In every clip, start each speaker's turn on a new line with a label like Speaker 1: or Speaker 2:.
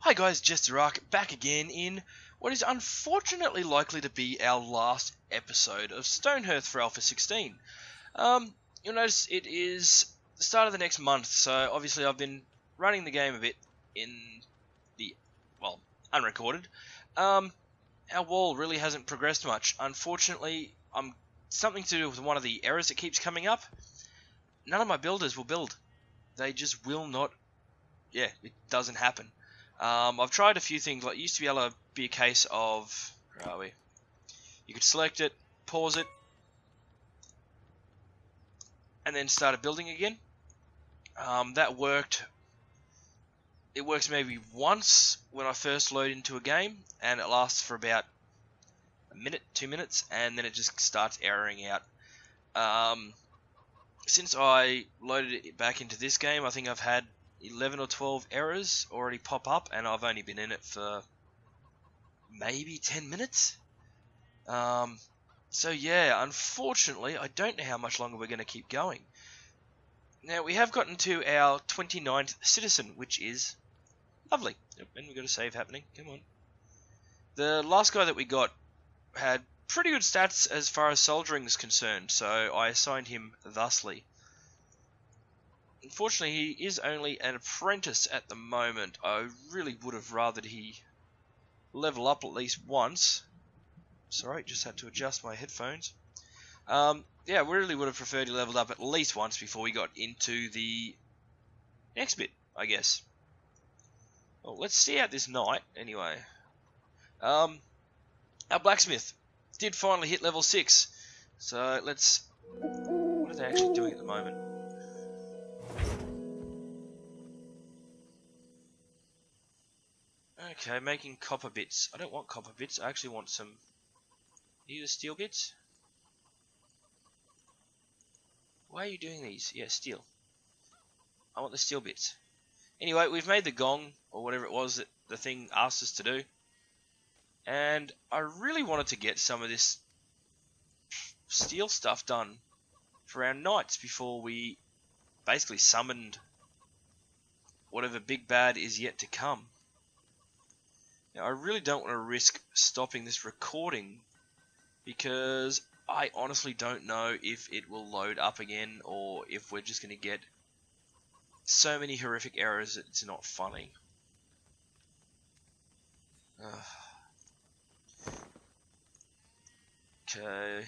Speaker 1: Hi guys, JesterArke back again in what is unfortunately likely to be our last episode of StoneHearth for Alpha 16. You'll notice it is the start of the next month, so obviously I've been running the game a bit in the, well, unrecorded. Our wall really hasn't progressed much. Unfortunately, something to do with one of the errors that keeps coming up. None of my builders will build. They just will not. Yeah, it doesn't happen. I've tried a few things. Like, it used to be able to be a case of, where are we? You could select it, pause it, and then start building again. That worked. It works maybe once when I first load into a game, and it lasts for about a minute, 2 minutes, and then it just starts erroring out. Since I loaded it back into this game, I think I've had 11 or 12 errors already pop up, and I've only been in it for maybe 10 minutes. So yeah, unfortunately, I don't know how much longer we're going to keep going. Now, we have gotten to our 29th citizen, which is lovely. Yep, and we've got a save happening. Come on. The last guy that we got had pretty good stats as far as soldiering is concerned, so I assigned him thusly. Unfortunately, he is only an apprentice at the moment. I really would have rathered he level up at least once. Sorry, just had to adjust my headphones. Yeah, we really would have preferred he leveled up at least once before we got into the next bit, I guess. Well, let's see out this night, anyway. Our blacksmith did finally hit level 6. So, let's... What are they actually doing at the moment? Okay, making copper bits. I don't want copper bits, I actually want some... Either steel bits? Why are you doing these? Yeah, steel. I want the steel bits. Anyway, we've made the gong, or whatever it was that the thing asked us to do. And I really wanted to get some of this steel stuff done for our knights before we basically summoned whatever big bad is yet to come. Now, I really don't want to risk stopping this recording because I honestly don't know if it will load up again or if we're just going to get so many horrific errors that it's not funny. Okay.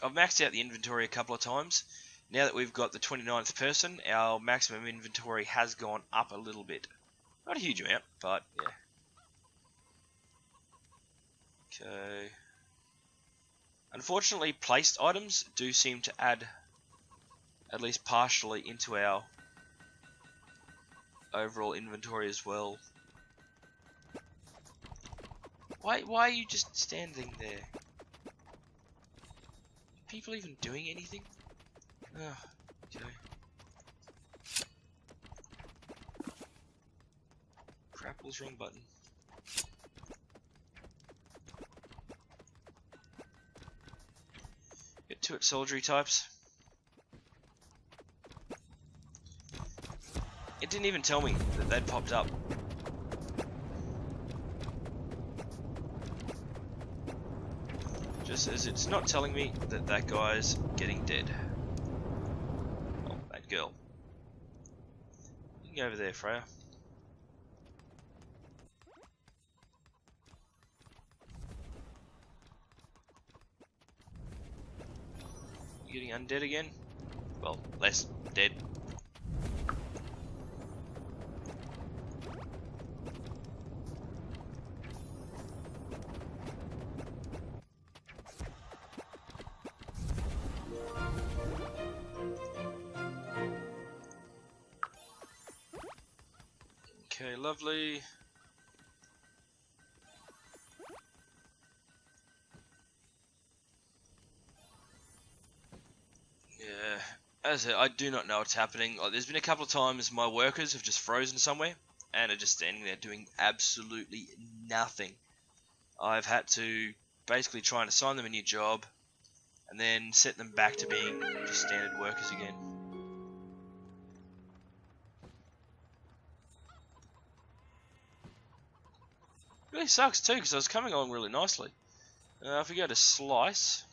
Speaker 1: I've maxed out the inventory a couple of times. Now that we've got the 29th person, our maximum inventory has gone up a little bit. Not a huge amount, but yeah. Okay. Unfortunately, placed items do seem to add at least partially into our overall inventory as well. Why are you just standing there? Are people even doing anything? Oh, okay. Crap, was wrong button. Get to it, soldiery types. It didn't even tell me that they'd popped up. Just as it's not telling me that that guy's getting dead. Oh, that girl. You can go over there, Freya. You getting undead again? Well, less dead. Okay, lovely. Yeah, as I said, I do not know what's happening. Like, there's been a couple of times my workers have just frozen somewhere and are just standing there doing absolutely nothing. I've had to basically try and assign them a new job and then set them back to being just standard workers again. Really sucks too, because I was coming along really nicely. If we go to slice,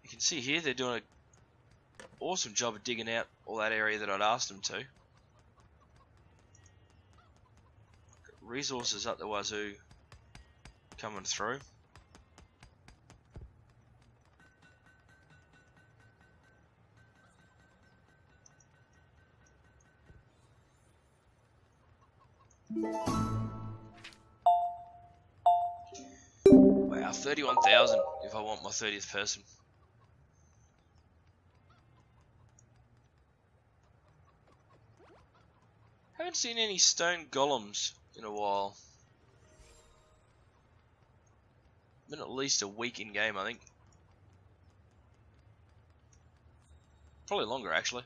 Speaker 1: you can see here they're doing an awesome job of digging out all that area that I'd asked them to. Got resources up the wazoo coming through. Wow, 31,000 if I want my 30th person. Haven't seen any stone golems in a while. Been at least a week in game, I think. Probably longer, actually.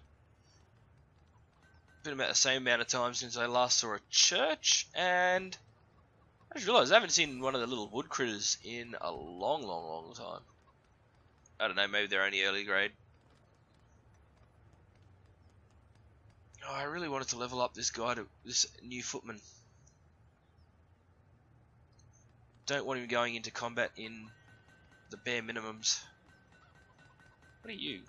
Speaker 1: Been about the same amount of time since I last saw a church, and I just realised I haven't seen one of the little wood critters in a long time. I don't know, maybe they're only early grade. Oh, I really wanted to level up this guy to this new footman. Don't want him going into combat in the bare minimums. What are you?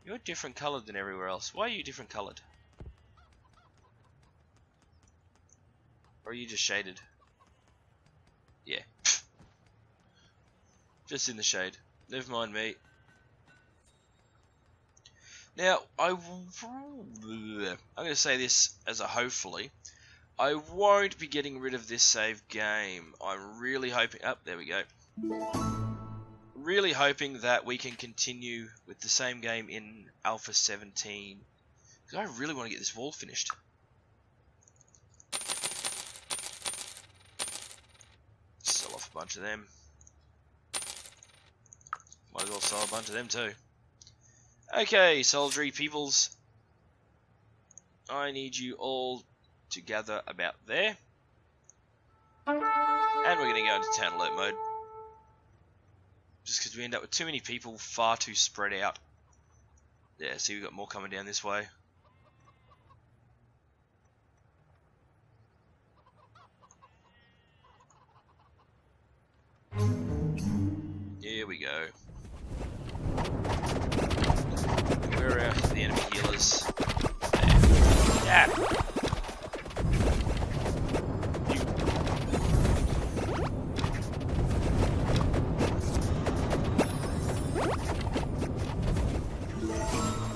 Speaker 1: You're different coloured than everywhere else. Why are you different coloured? Or are you just shaded? Yeah. Just in the shade. Never mind me. Now, I'm going to say this as a hopefully. I won't be getting rid of this save game. I'm really hoping... Oh, there we go. Really hoping that we can continue with the same game in Alpha 17. Because I really want to get this wall finished. Sell off a bunch of them. Might as well sell a bunch of them too. Okay, soldiery peoples. I need you all to gather about there. And we're going to go into town alert mode. Just because we end up with too many people, far too spread out. Yeah, see, we've got more coming down this way. Here we go. Where are the enemy healers? There. Yeah.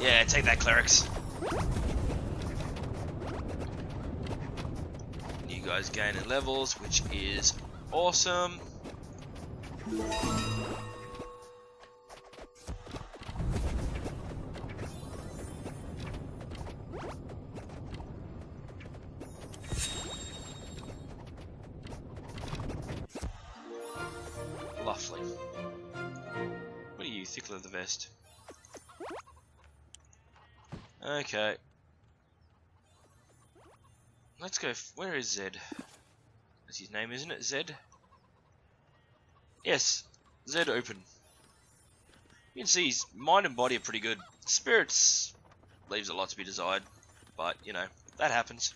Speaker 1: Yeah, take that, clerics. You guys gaining levels, which is awesome. Lovely. What are you, thickler the vest? Okay. Let's go. Where is Zed? That's his name, isn't it? Zed? Yes. Zed open. You can see his mind and body are pretty good. Spirits leaves a lot to be desired. But, you know, that happens.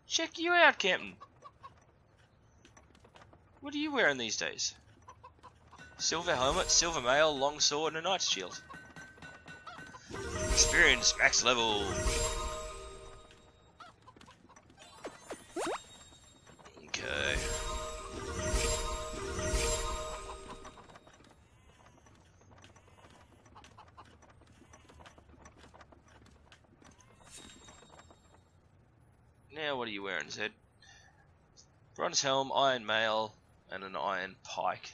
Speaker 1: Check you out, Captain. What are you wearing these days? Silver helmet, silver mail, long sword, and a knight's shield. Experience max level. Okay. Now what are you wearing, Zed? Bronze helm, iron mail, and an iron pike.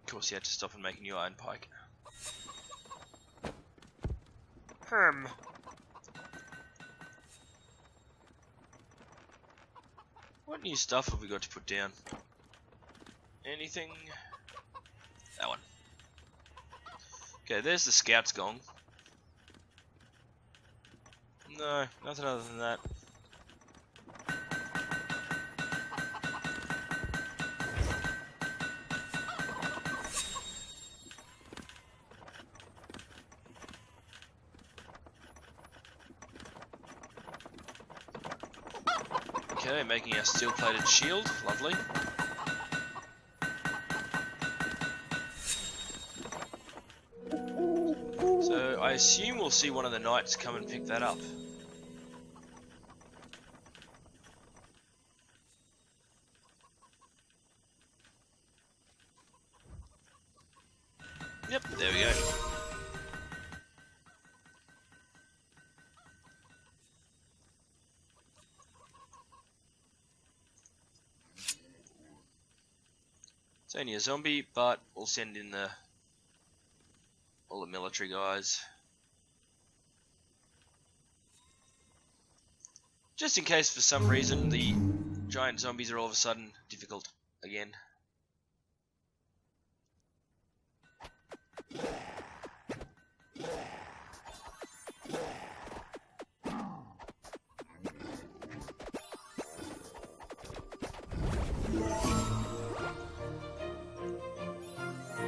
Speaker 1: Of course, you had to stop and make a new iron pike. What new stuff have we got to put down? Anything? That one. Okay, there's the scout's gong. No, nothing other than that. Okay, making our steel-plated shield. Lovely. So I assume we'll see one of the knights come and pick that up. Yep, there we go. It's only a zombie, but we'll send in all the military guys. Just in case for some reason the giant zombies are all of a sudden difficult again.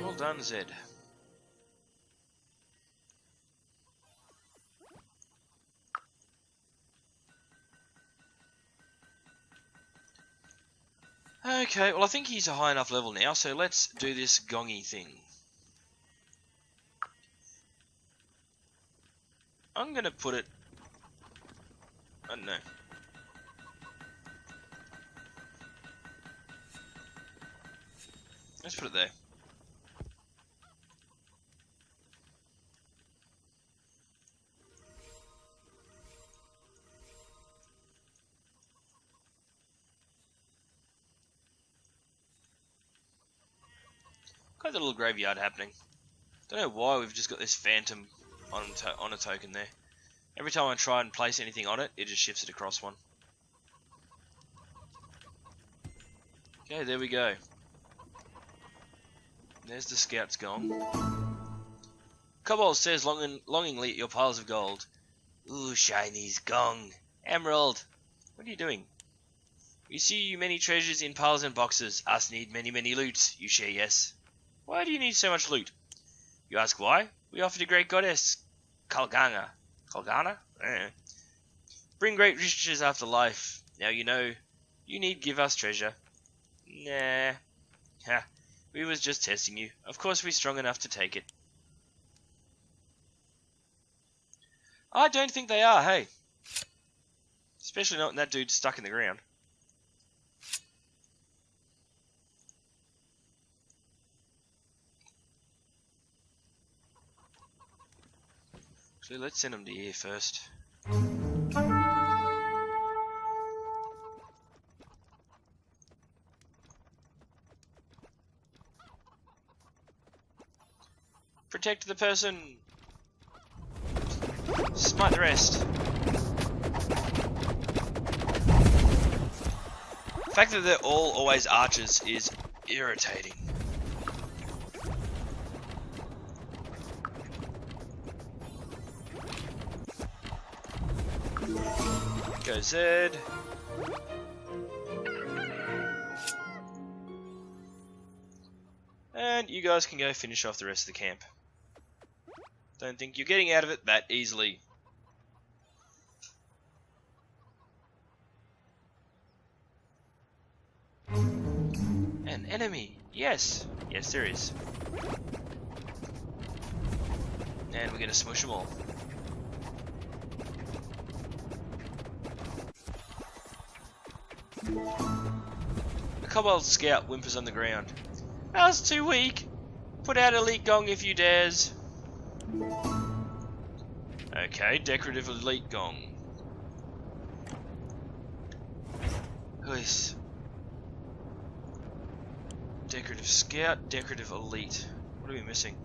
Speaker 1: Well done, Zed. Okay, well I think he's a high enough level now, so let's do this gongy thing. I'm gonna put it... I don't know. Let's put it there. Quite a little graveyard happening. Don't know why we've just got this phantom on a token there. Every time I try and place anything on it, it just shifts it across one. Okay, there we go. There's the scout's gone. Kobold says longingly at your piles of gold. Ooh, shinies, gong. Emerald. What are you doing? We see you many treasures in piles and boxes. Us need many, many loots. You share, yes. Why do you need so much loot? You ask why? We offer the great goddess, Kalgana. Kalgana? Bring great riches after life. Now you know, you need give us treasure. Nah. Ha. We was just testing you. Of course we're strong enough to take it. I don't think they are, hey. Especially not when that dude's stuck in the ground. So let's send them to here first. Protect the person. Smite the rest. The fact that they're all always archers is irritating. Go Zed. And you guys can go finish off the rest of the camp. Don't think you're getting out of it that easily. An enemy. Yes. Yes, there is. And we're gonna smush them all. A kobold scout whimpers on the ground. I was too weak. Put out elite gong if you dares. Okay, decorative elite gong. Yes. Decorative scout, decorative elite. What are we missing?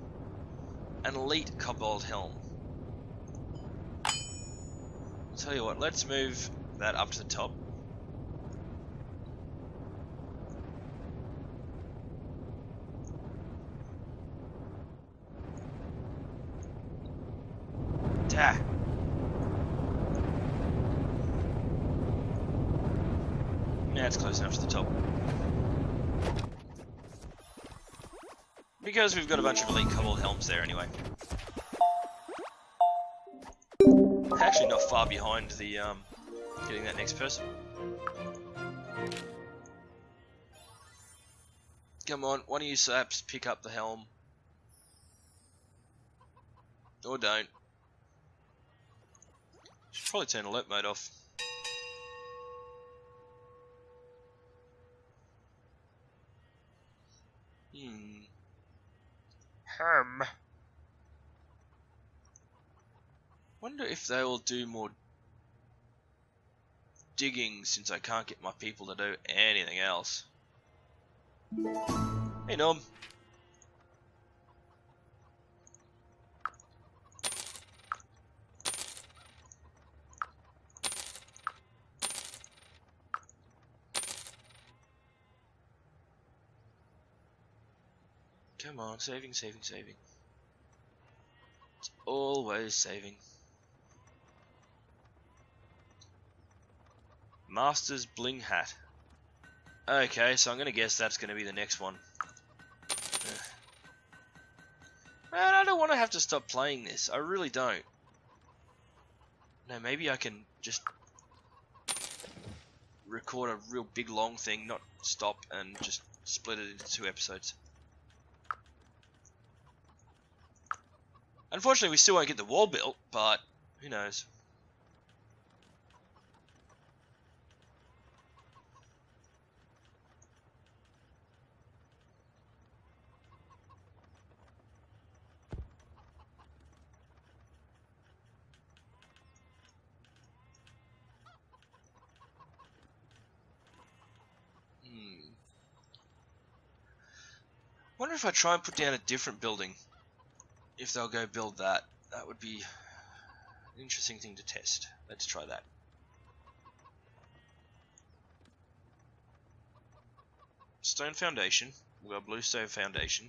Speaker 1: An elite kobold helm. I'll tell you what, let's move that up to the top. Ah. Now it's close enough to the top. Because we've got a bunch of elite cobalt helms there anyway. Actually not far behind the getting that next person. Come on, one of you saps pick up the helm. Or don't. Should probably turn alert mode off. Wonder if they will do more digging since I can't get my people to do anything else. Hey Norm. Come on, saving. It's always saving. Master's bling hat. Okay, so I'm gonna guess that's gonna be the next one. Man, I don't want to have to stop playing this. I really don't. No, maybe I can just record a real big long thing, not stop, and just split it into 2 episodes. Unfortunately, we still won't get the wall built, but who knows. Wonder if I try and put down a different building. If they'll go build that, that would be an interesting thing to test. Let's try that. Stone foundation. We've got bluestone foundation.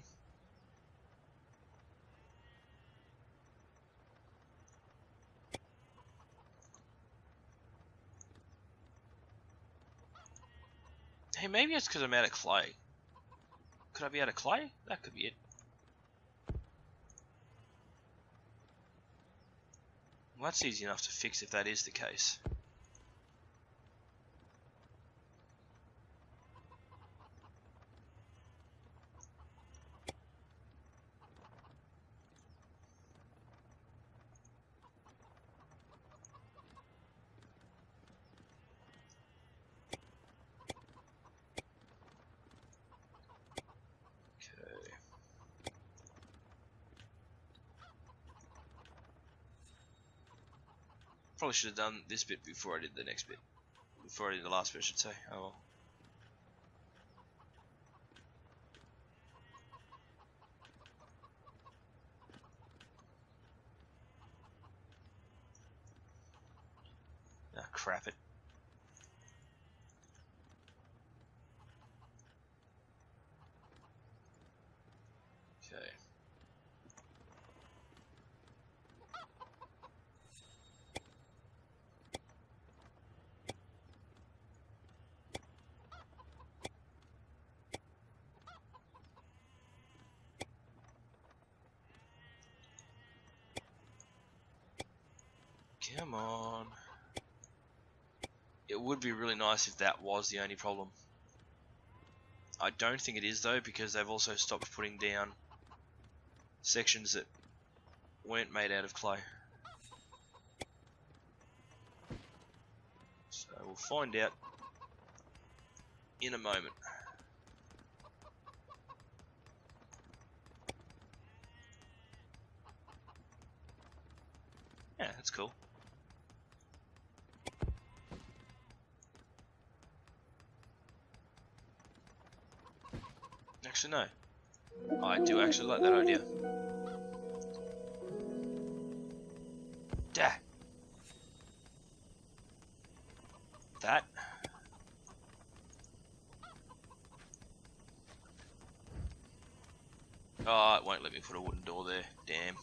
Speaker 1: Hey, maybe it's because I'm out of clay. Could I be out of clay? That could be it. Well, that's easy enough to fix if that is the case. Probably should have done this bit before I did the next bit. Before I did the last bit, I should say. Oh well. Ah, crap it. Okay. Come on. It would be really nice if that was the only problem. I don't think it is though, because they've also stopped putting down sections that weren't made out of clay. So we'll find out in a moment. Yeah, that's cool. Actually, no. I do actually like that idea. Dah. That. Oh, it won't let me put a wooden door there. Damn.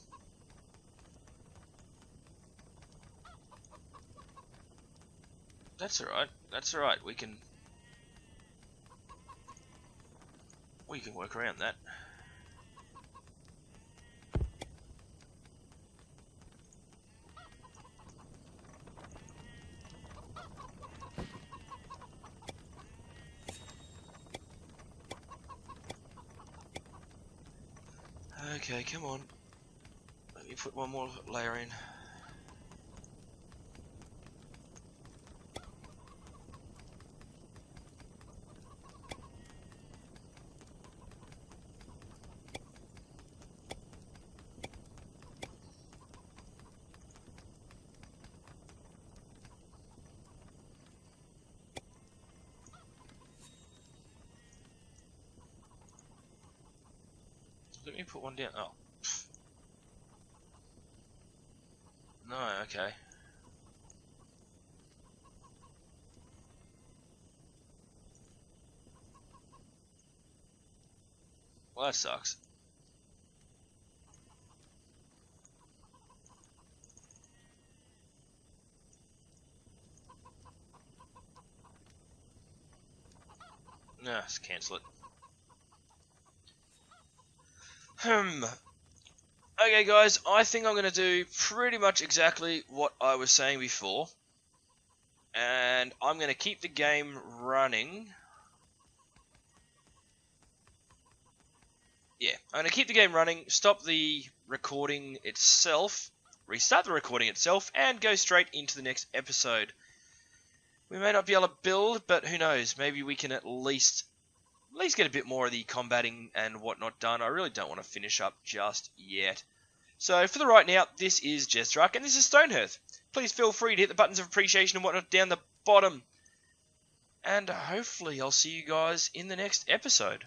Speaker 1: That's alright. That's alright. We can work around that. Okay, come on. Let me put one more layer in. Let me put one down. Oh. No, okay. Well, that sucks. No, let's cancel it. Okay guys, I think I'm going to do pretty much exactly what I was saying before. And I'm going to keep the game running. Yeah, I'm going to keep the game running, stop the recording itself, restart the recording itself, and go straight into the next episode. We may not be able to build, but who knows, maybe we can at least get a bit more of the combating and whatnot done. I really don't want to finish up just yet. So for the right now, this is JesterArke, and this is StoneHearth. Please feel free to hit the buttons of appreciation and whatnot down the bottom. And hopefully I'll see you guys in the next episode.